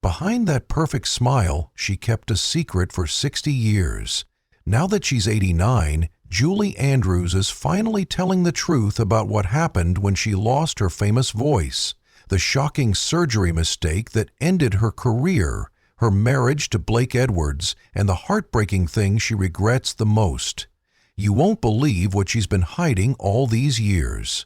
Behind that perfect smile, she kept a secret for 60 years. Now that she's 89, Julie Andrews is finally telling the truth about what happened when she lost her famous voice, the shocking surgery mistake that ended her career, her marriage to Blake Edwards, and the heartbreaking thing she regrets the most. You won't believe what she's been hiding all these years.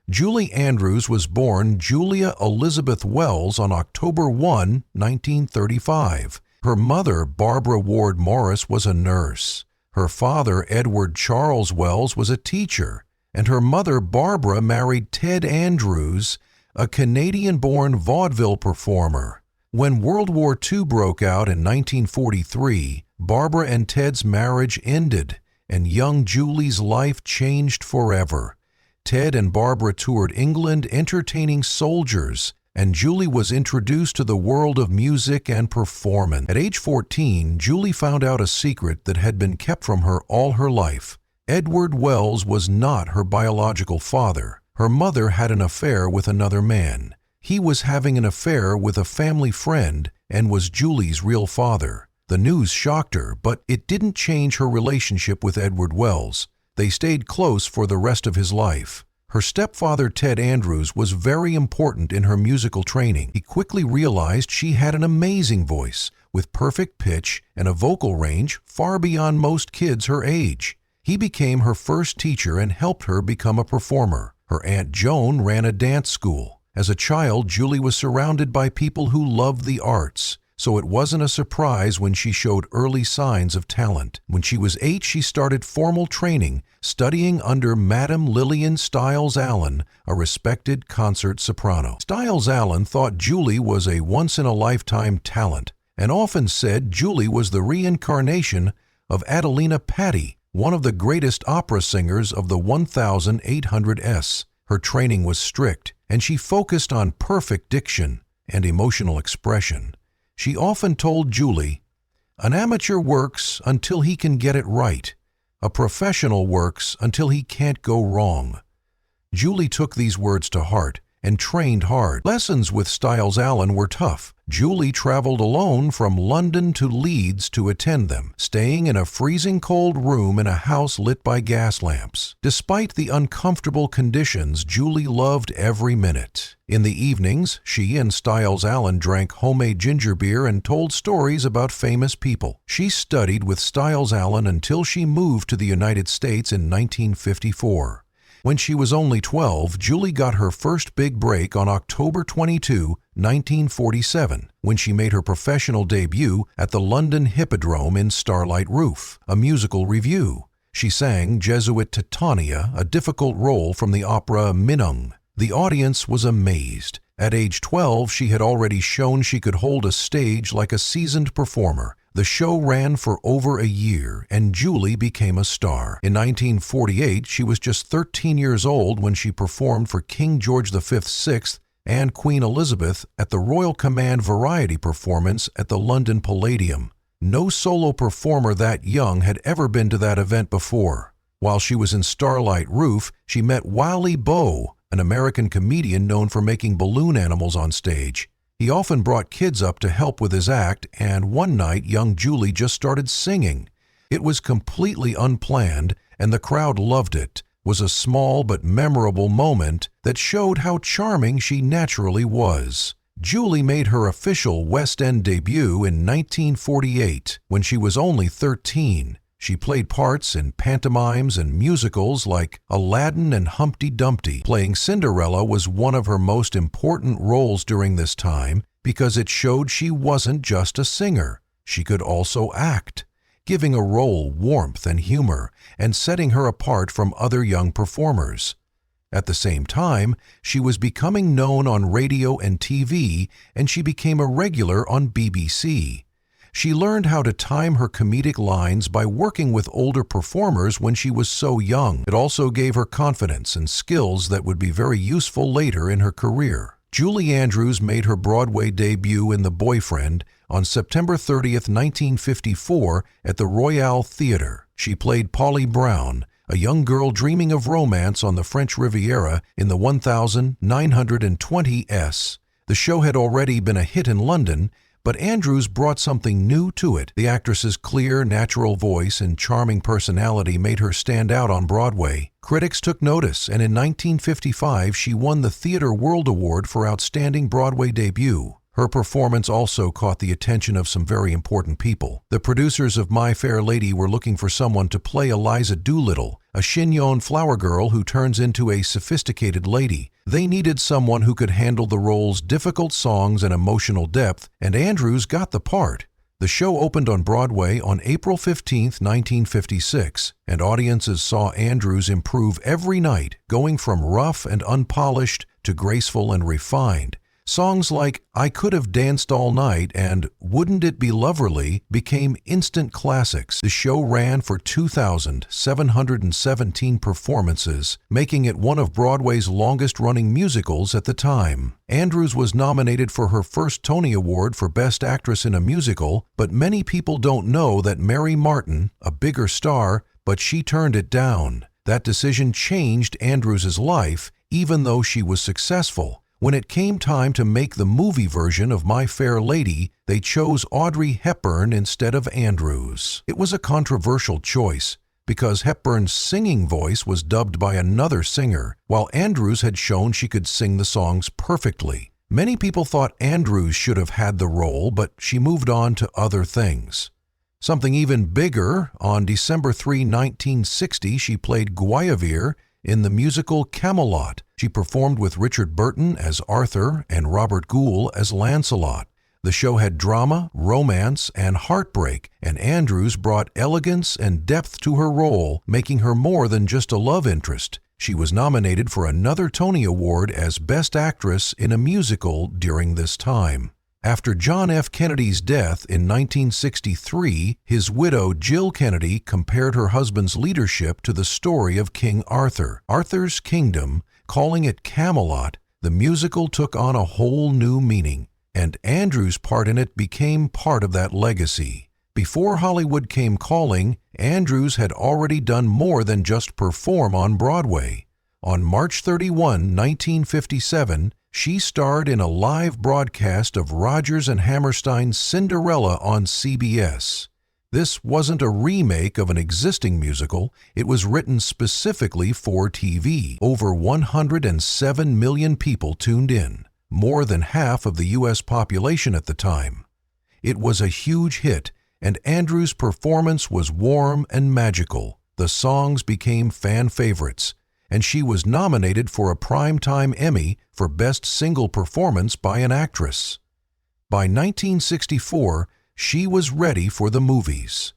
Julie Andrews was born Julia Elizabeth Wells on October 1, 1935. Her mother, Barbara Ward Morris, was a nurse. Her father, Edward Charles Wells, was a teacher, and her mother, Barbara, married Ted Andrews, a Canadian-born vaudeville performer. When World War II broke out in 1943, Barbara and Ted's marriage ended, and young Julie's life changed forever. Ted and Barbara toured England entertaining soldiers, and Julie was introduced to the world of music and performance. At age 14, Julie found out a secret that had been kept from her all her life. Edward Wells was not her biological father. Her mother had an affair with another man. He was having an affair with a family friend and was Julie's real father. The news shocked her, but it didn't change her relationship with Edward Wells. They stayed close for the rest of his life. Her stepfather, Ted Andrews, was very important in her musical training. He quickly realized she had an amazing voice, with perfect pitch and a vocal range far beyond most kids her age. He became her first teacher and helped her become a performer. Her Aunt Joan ran a dance school. As a child, Julie was surrounded by people who loved the arts, so it wasn't a surprise when she showed early signs of talent. When she was 8, she started formal training, studying under Madame Lillian Stiles Allen, a respected concert soprano. Stiles Allen thought Julie was a once-in-a-lifetime talent and often said Julie was the reincarnation of Adelina Patti, one of the greatest opera singers of the 1800s. Her training was strict, and she focused on perfect diction and emotional expression. She often told Julie, "An amateur works until he can get it right. A professional works until he can't go wrong." Julie took these words to heart and trained hard. Lessons with Stiles Allen were tough. Julie traveled alone from London to Leeds to attend them, staying in a freezing cold room in a house lit by gas lamps. Despite the uncomfortable conditions, Julie loved every minute. In the evenings, she and Stiles Allen drank homemade ginger beer and told stories about famous people. She studied with Stiles Allen until she moved to the United States in 1954. When she was only 12, Julie got her first big break on October 22, 1947, when she made her professional debut at the London Hippodrome in Starlight Roof, a musical revue. She sang Jesuit Titania, a difficult role from the opera Minung. The audience was amazed. At age 12, she had already shown she could hold a stage like a seasoned performer. The show ran for over a year, and Julie became a star. In 1948, she was just 13 years old when she performed for King George V's Sixth and Queen Elizabeth at the Royal Command Variety Performance at the London Palladium. No solo performer that young had ever been to that event before. While she was in Starlight Roof, she met Wally Bowe, an American comedian known for making balloon animals on stage. He often brought kids up to help with his act, and one night young Julie just started singing. It was completely unplanned, and the crowd loved it. It was a small but memorable moment that showed how charming she naturally was. Julie made her official West End debut in 1948 when she was only 13. She played parts in pantomimes and musicals like Aladdin and Humpty Dumpty. Playing Cinderella was one of her most important roles during this time because it showed she wasn't just a singer. She could also act, giving a role warmth and humor and setting her apart from other young performers. At the same time, she was becoming known on radio and TV, and she became a regular on BBC. She learned how to time her comedic lines by working with older performers when she was so young. It also gave her confidence and skills that would be very useful later in her career. Julie Andrews made her Broadway debut in The Boyfriend on September 30th, 1954 at the Royal Theatre. She played Polly Brown, a young girl dreaming of romance on the French Riviera in the 1920s. The show had already been a hit in London, but Andrews brought something new to it. The actress's clear, natural voice and charming personality made her stand out on Broadway. Critics took notice, and in 1955 she won the Theatre World Award for Outstanding Broadway Debut. Her performance also caught the attention of some very important people. The producers of My Fair Lady were looking for someone to play Eliza Doolittle, a chignon flower girl who turns into a sophisticated lady. They needed someone who could handle the role's difficult songs and emotional depth, and Andrews got the part. The show opened on Broadway on April 15, 1956, and audiences saw Andrews improve every night, going from rough and unpolished to graceful and refined. Songs like I Could Have Danced All Night and Wouldn't It Be Loverly became instant classics. The show ran for 2,717 performances, making it one of Broadway's longest-running musicals at the time. Andrews was nominated for her first Tony Award for Best Actress in a Musical, but many people don't know that Mary Martin, a bigger star, but she turned it down. That decision changed Andrews' life, even though she was successful. When it came time to make the movie version of My Fair Lady, they chose Audrey Hepburn instead of Andrews. It was a controversial choice because Hepburn's singing voice was dubbed by another singer, while Andrews had shown she could sing the songs perfectly. Many people thought Andrews should have had the role, but she moved on to other things. Something even bigger, on December 3, 1960, she played Guinevere in the musical Camelot. She performed with Richard Burton as Arthur and Robert Gould as Lancelot. The show had drama, romance, and heartbreak, and Andrews brought elegance and depth to her role, making her more than just a love interest. She was nominated for another Tony Award as Best Actress in a Musical during this time. After John F. Kennedy's death in 1963, his widow Jill Kennedy compared her husband's leadership to the story of King Arthur. Arthur's Kingdom, calling it Camelot, the musical took on a whole new meaning, and Andrews' part in it became part of that legacy. Before Hollywood came calling, Andrews had already done more than just perform on Broadway. On March 31, 1957, she starred in a live broadcast of Rodgers and Hammerstein's Cinderella on CBS. This wasn't a remake of an existing musical, it was written specifically for TV. Over 107 million people tuned in, more than half of the U.S. population at the time. It was a huge hit, and Andrews' performance was warm and magical. The songs became fan favorites, and she was nominated for a Primetime Emmy for Best Single Performance by an Actress. By 1964, she was ready for the movies.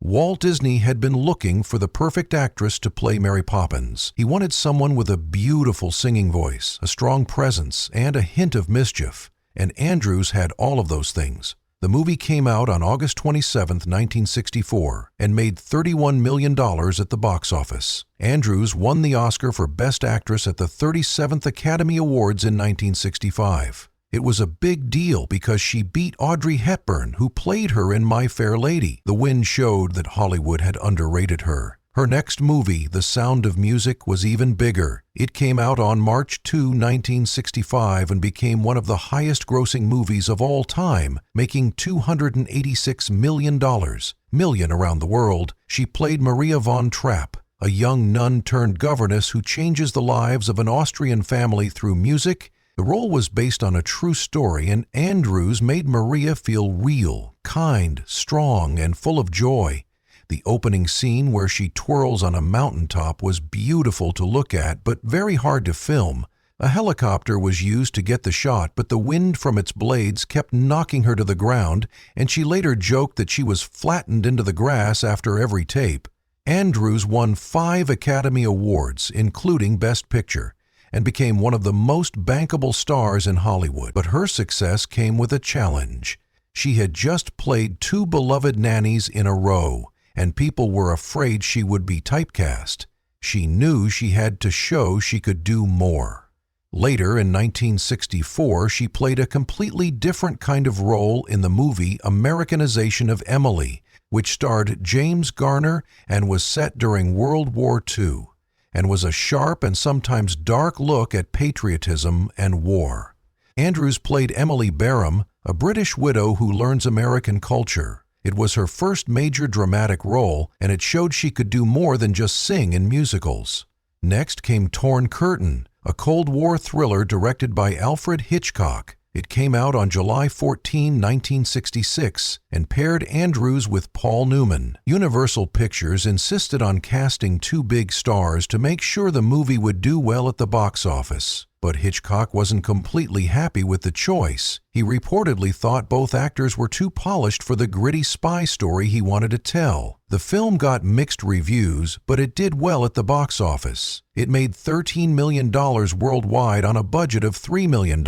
Walt Disney had been looking for the perfect actress to play Mary Poppins. He wanted someone with a beautiful singing voice, a strong presence, and a hint of mischief, and Andrews had all of those things. The movie came out on August 27, 1964, and made $31 million at the box office. Andrews won the Oscar for Best Actress at the 37th Academy Awards in 1965. It was a big deal because she beat Audrey Hepburn, who played her in My Fair Lady. The win showed that Hollywood had underrated her. Her next movie, The Sound of Music, was even bigger. It came out on March 2, 1965 and became one of the highest-grossing movies of all time, making $286 million around the world. She played Maria von Trapp, a young nun-turned-governess who changes the lives of an Austrian family through music. The role was based on a true story, and Andrews made Maria feel real, kind, strong, and full of joy. The opening scene where she twirls on a mountaintop was beautiful to look at, but very hard to film. A helicopter was used to get the shot, but the wind from its blades kept knocking her to the ground, and she later joked that she was flattened into the grass after every tape. Andrews won 5 Academy Awards, including Best Picture, and became one of the most bankable stars in Hollywood. But her success came with a challenge. She had just played 2 beloved nannies in a row, and people were afraid she would be typecast. She knew she had to show she could do more. Later, in 1964, she played a completely different kind of role in the movie Americanization of Emily, which starred James Garner and was set during World War II, and was a sharp and sometimes dark look at patriotism and war. Andrews played Emily Barham, a British widow who learns American culture. It was her first major dramatic role, and it showed she could do more than just sing in musicals. Next came Torn Curtain, a Cold War thriller directed by Alfred Hitchcock. It came out on July 14, 1966, and paired Andrews with Paul Newman. Universal Pictures insisted on casting two big stars to make sure the movie would do well at the box office. But Hitchcock wasn't completely happy with the choice. He reportedly thought both actors were too polished for the gritty spy story he wanted to tell. The film got mixed reviews, but it did well at the box office. It made $13 million worldwide on a budget of $3 million,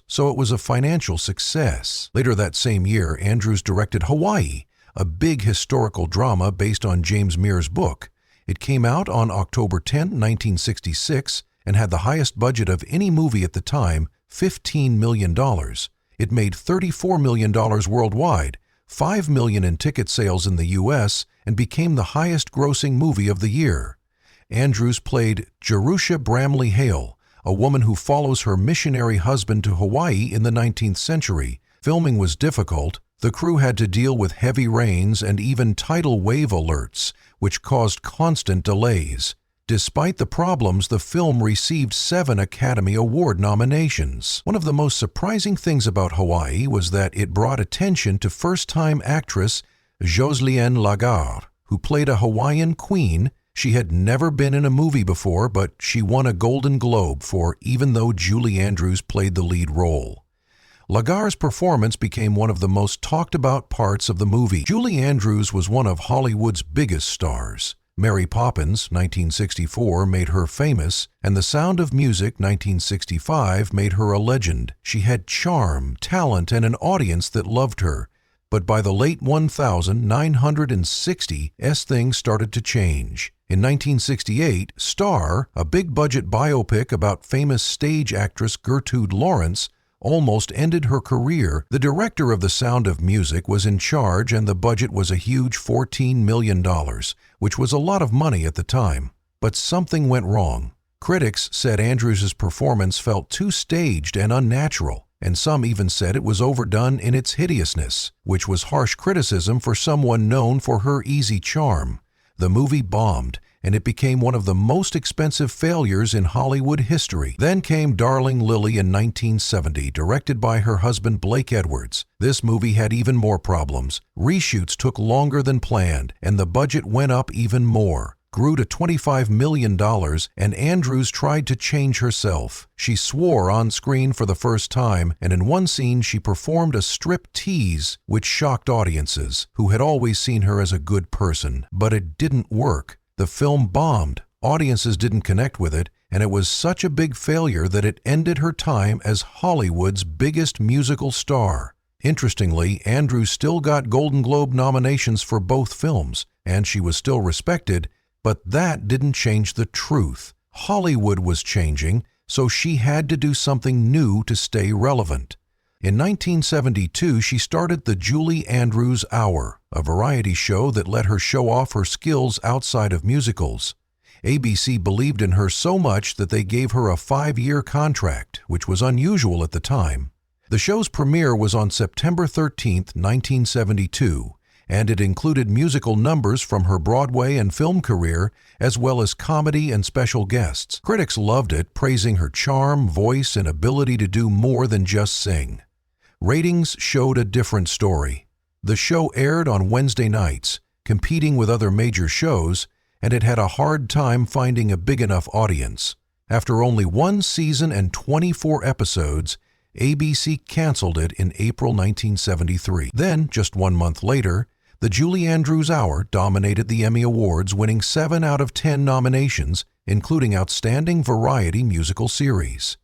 so it was a financial success. Later that same year, Andrews directed Hawaii, a big historical drama based on James Mears' book. It came out on October 10, 1966, and had the highest budget of any movie at the time, $15 million. It made $34 million worldwide, $5 million in ticket sales in the U.S., and became the highest-grossing movie of the year. Andrews played Jerusha Bramley Hale, a woman who follows her missionary husband to Hawaii in the 19th century. Filming was difficult. The crew had to deal with heavy rains and even tidal wave alerts, which caused constant delays. Despite the problems, the film received 7 Academy Award nominations. One of the most surprising things about Hawaii was that it brought attention to first-time actress Joseliane Lagarde, who played a Hawaiian queen. She had never been in a movie before, but she won a Golden Globe for Even Though Julie Andrews played the lead role. Lagarde's performance became one of the most talked-about parts of the movie. Julie Andrews was one of Hollywood's biggest stars. Mary Poppins, 1964, made her famous, and The Sound of Music, 1965, made her a legend. She had charm, talent, and an audience that loved her. But by the late 1960s, things started to change. In 1968, Star, a big-budget biopic about famous stage actress Gertrude Lawrence, almost ended her career. The director of The Sound of Music was in charge, and the budget was a huge $14 million, which was a lot of money at the time. But something went wrong. Critics said Andrews' performance felt too staged and unnatural, and some even said it was overdone in its hideousness, which was harsh criticism for someone known for her easy charm. The movie bombed, and it became one of the most expensive failures in Hollywood history. Then came Darling Lily in 1970, directed by her husband Blake Edwards. This movie had even more problems. Reshoots took longer than planned, and the budget went up even more, grew to $25 million, and Andrews tried to change herself. She swore on screen for the first time, and in one scene she performed a strip tease, which shocked audiences, who had always seen her as a good person. But it didn't work. The film bombed, audiences didn't connect with it, and it was such a big failure that it ended her time as Hollywood's biggest musical star. Interestingly, Andrews still got Golden Globe nominations for both films, and she was still respected, but that didn't change the truth. Hollywood was changing, so she had to do something new to stay relevant. In 1972, she started the Julie Andrews Hour, a variety show that let her show off her skills outside of musicals. ABC believed in her so much that they gave her a 5-year contract, which was unusual at the time. The show's premiere was on September 13, 1972, and it included musical numbers from her Broadway and film career, as well as comedy and special guests. Critics loved it, praising her charm, voice, and ability to do more than just sing. Ratings showed a different story. The show aired on Wednesday nights, competing with other major shows, and it had a hard time finding a big enough audience. After only 1 season and 24 episodes, ABC canceled it in April 1973. Then, just 1 month later, the Julie Andrews Hour dominated the Emmy Awards, winning 7 out of 10 nominations, including Outstanding Variety Musical Series.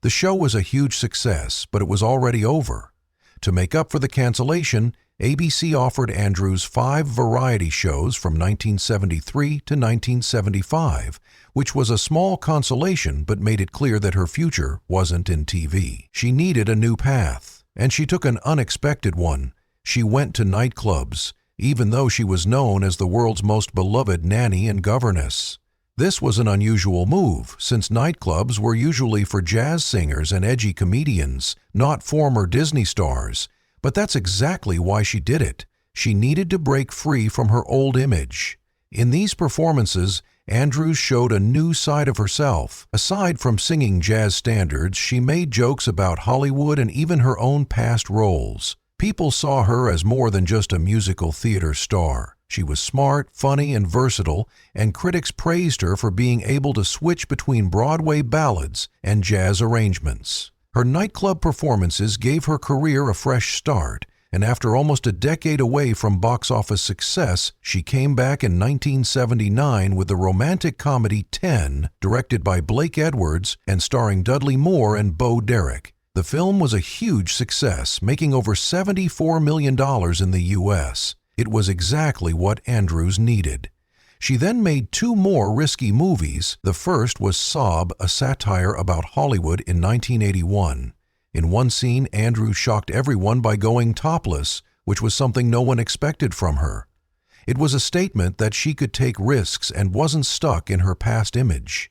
The show was a huge success, but it was already over. To make up for the cancellation, ABC offered Andrews 5 variety shows from 1973 to 1975, which was a small consolation but made it clear that her future wasn't in TV. She needed a new path, and she took an unexpected one. She went to nightclubs, even though she was known as the world's most beloved nanny and governess. This was an unusual move, since nightclubs were usually for jazz singers and edgy comedians, not former Disney stars, But that's exactly why she did it. She needed to break free from her old image. In these performances, Andrews showed a new side of herself. Aside from singing jazz standards, she made jokes about Hollywood and even her own past roles. People saw her as more than just a musical theater star. She was smart, funny, and versatile, and critics praised her for being able to switch between Broadway ballads and jazz arrangements. Her nightclub performances gave her career a fresh start, and after almost a decade away from box office success, she came back in 1979 with the romantic comedy 10, directed by Blake Edwards and starring Dudley Moore and Bo Derek. The film was a huge success, making over $74 million in the U.S. It was exactly what Andrews needed. She then made two more risky movies. The first was Sob, a satire about Hollywood, in 1981. In one scene, Andrews shocked everyone by going topless, which was something no one expected from her. It was a statement that she could take risks and wasn't stuck in her past image.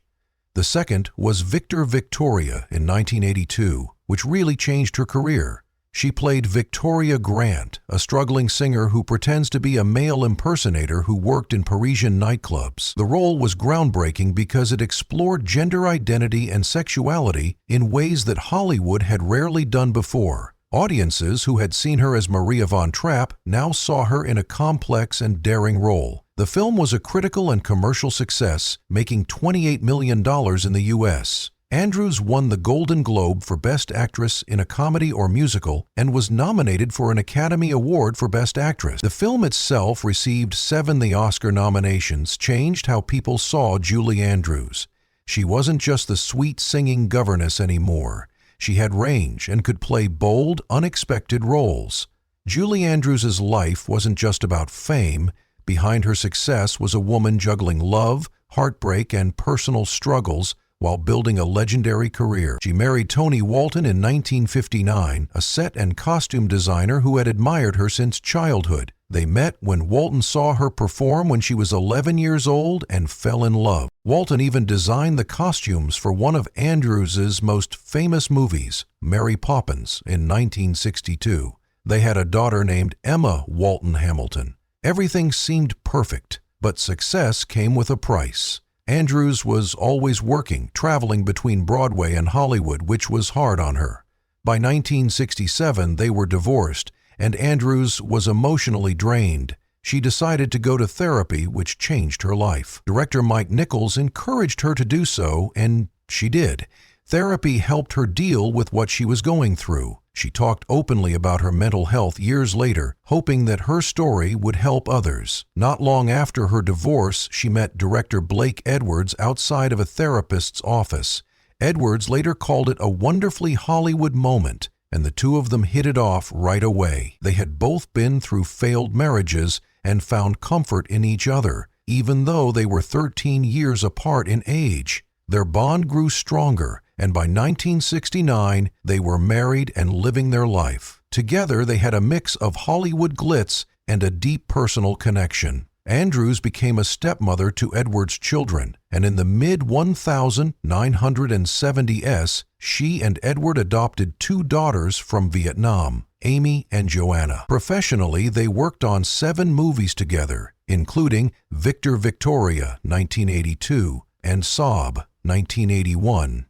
The second was Victor Victoria in 1982, which really changed her career. She played Victoria Grant, a struggling singer who pretends to be a male impersonator who worked in Parisian nightclubs. The role was groundbreaking because it explored gender identity and sexuality in ways that Hollywood had rarely done before. Audiences who had seen her as Maria von Trapp now saw her in a complex and daring role. The film was a critical and commercial success, making $28 million in the U.S. Andrews won the Golden Globe for Best Actress in a Comedy or Musical and was nominated for an Academy Award for Best Actress. The film itself received 7 Oscar nominations, changed how people saw Julie Andrews. She wasn't just the sweet singing governess anymore. She had range and could play bold, unexpected roles. Julie Andrews' life wasn't just about fame. Behind her success was a woman juggling love, heartbreak, and personal struggles while building a legendary career. She married Tony Walton in 1959, a set and costume designer who had admired her since childhood. They met when Walton saw her perform when she was 11 years old and fell in love. Walton even designed the costumes for one of Andrews' most famous movies, Mary Poppins, in 1962. They had a daughter named Emma Walton Hamilton. Everything seemed perfect, but success came with a price. Andrews was always working, traveling between Broadway and Hollywood, which was hard on her. By 1967, they were divorced, and Andrews was emotionally drained. She decided to go to therapy, which changed her life. Director Mike Nichols encouraged her to do so, and she did. Therapy helped her deal with what she was going through. She talked openly about her mental health years later, hoping that her story would help others. Not long after her divorce, she met director Blake Edwards outside of a therapist's office. Edwards later called it a wonderfully Hollywood moment, and the two of them hit it off right away. They had both been through failed marriages and found comfort in each other, even though they were 13 years apart in age. Their bond grew stronger, and by 1969, they were married and living their life. Together, they had a mix of Hollywood glitz and a deep personal connection. Andrews became a stepmother to Edwards' children, and in the mid-1970s, she and Edward adopted 2 daughters from Vietnam, Amy and Joanna. Professionally, they worked on 7 movies together, including Victor Victoria, 1982, and Sob, 1981.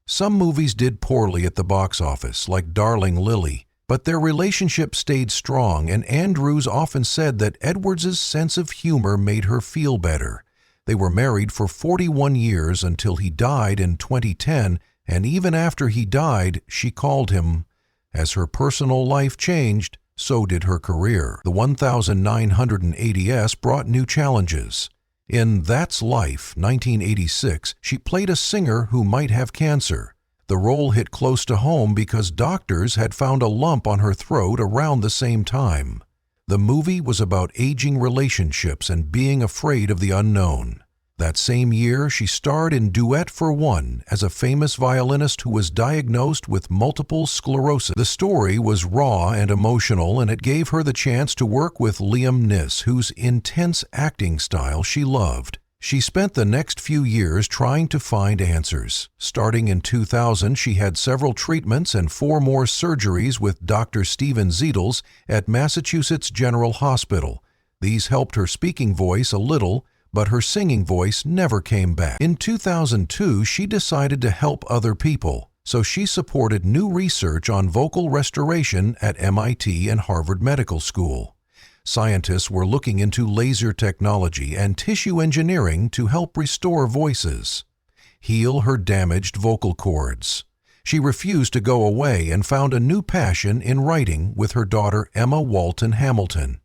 Some movies did poorly at the box office, like Darling Lily, but their relationship stayed strong, and Andrews often said that Edwards' sense of humor made her feel better. They were married for 41 years until he died in 2010, and even after he died, she called him. As her personal life changed, so did her career. The 1980s brought new challenges. In That's Life, 1986, she played a singer who might have cancer. The role hit close to home because doctors had found a lump on her throat around the same time. The movie was about aging relationships and being afraid of the unknown. That same year, she starred in Duet for One as a famous violinist who was diagnosed with multiple sclerosis. The story was raw and emotional, and it gave her the chance to work with Liam Neeson, whose intense acting style she loved. She spent the next few years trying to find answers. Starting in 2000, she had several treatments and 4 more surgeries with Dr. Steven Zeitels at Massachusetts General Hospital. These helped her speaking voice a little, but her singing voice never came back. In 2002, she decided to help other people, so she supported new research on vocal restoration at MIT and Harvard Medical School. Scientists were looking into laser technology and tissue engineering to help restore voices, heal her damaged vocal cords. She refused to go away and found a new passion in writing with her daughter Emma Walton Hamilton.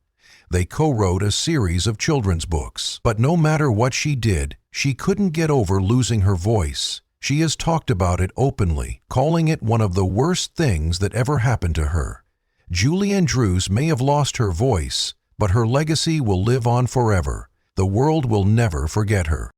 They co-wrote a series of children's books. But no matter what she did, she couldn't get over losing her voice. She has talked about it openly, calling it one of the worst things that ever happened to her. Julie Andrews may have lost her voice, but her legacy will live on forever. The world will never forget her.